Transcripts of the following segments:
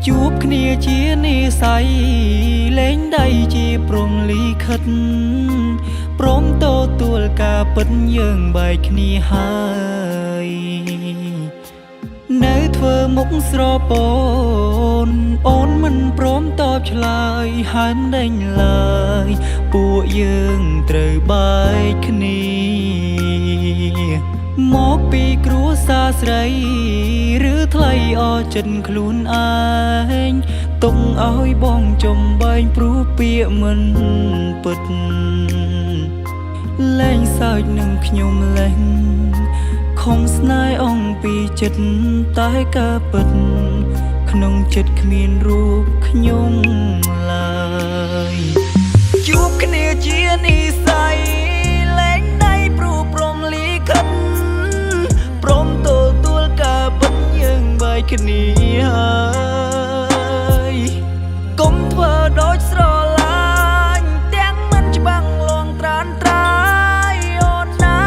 ជួបគ្នាជានិស័យលែងដៃជាព្រំលីខិតព្រមទទួលការពិតយើងបែកគ្នាហើយនៅធ្វើមុខស្រពោនអូនមិនព្រមតបឆ្លើយហើមដេញឡើយពួកយើងត្រូវបែកគ្នាមកពីគ្រួសារស្រីឬថ្លៃអចិត្តខ្លួនឯងទុកឲ្យបងចំបែងព្រោះពាក្យមិនពិតលែងសើចនឹងខ្ញុំលែងខំស្នេហ៍អងពីចិត្តតែការពិតក្នុងចិត្តគ្មានរូបខ្ញុំឡើយជួបគ្នាជានិស័យលែងដៃព្រោះព្រមលីខិតព្រមទទួលការពិតយើងបែកគ្នាហើយកុំធ្វើដូចស្រឡាញ់ទាំងមិនច្បាំងលងត្រានត្រាយអូនណា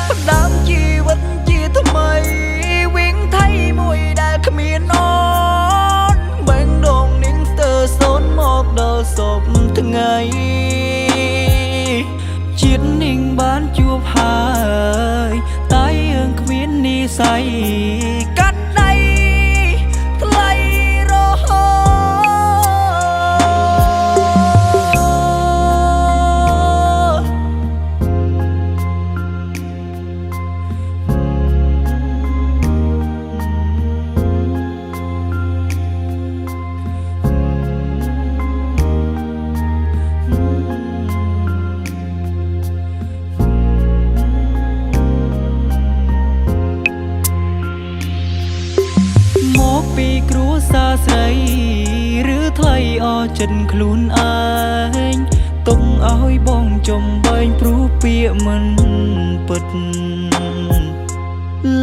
ផ្ដើមជីវិតជាថ្មីវិញថៃមួយដែលគ្មានអូនបែងដងនាងស្ទើរសូនមកដល់សពថ្ងៃជាតិនាងបានជួបហើយតែយើងគ្មាននិស័យកាត់ដៃថ្លៃរហូពីគ្រួសារស្រីឬថ្លៃអចិត្តខ្លួនឯងទុកឲ្យបងចំបែងព្រោះពាក្យមិនពិត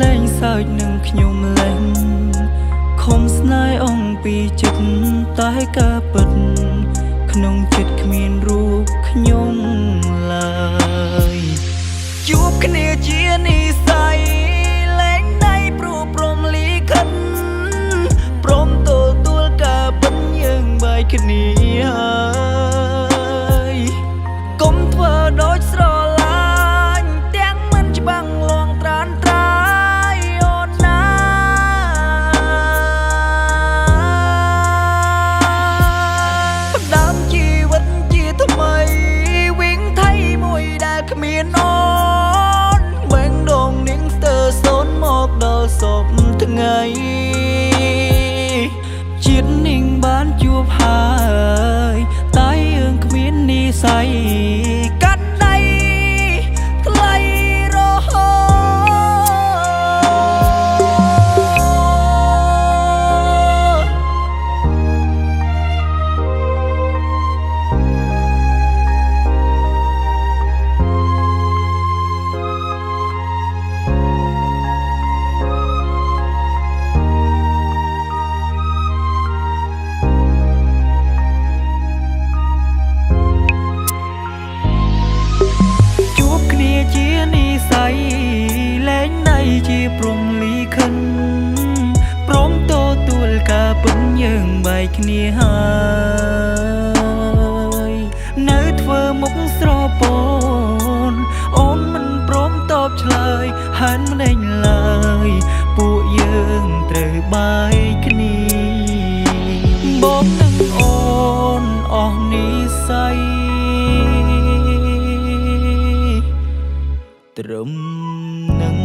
លែងសើចនឹងខ្ញុំលែងខំស្នេហ៍អងពីចិត្តតែការពិតក្នុងចិត្តគ្មានរូបខ្ញុំឡើយជួបគ្នាជានិស័យលែងដៃព្រោះព្រមលីខិតព្រមទទួលការពិតយើងបែកគ្នាហើយកុំធ្វើដូចស្រឡាញ់ទាំងមិនច្បាំងលងត្រានត្រាយអូនណាផ្ដើមជីវិតជាថ្មីវិញថៃមួយដែលគ្មានអូនបែងដងនាងស្ទើរសូនមកដល់សពថ្ងៃជាតិនាងបានជួបហើយតែយើងគ្មាននិស័យកាត់ដៃថ្លៃរហូជានិស័យលែងដៃជាព្រំលីខិនព្រមទទួលការពិតយើងបែកគ្នាហើយនៅធ្វើមុខស្រពោនអូនមិនព្រមតបឆ្លើយហានមិនដេញឡើយពួកយើងត្រូវបែកគ្នាបងនឹងអូនអស់និស័យត្រឹមនឹង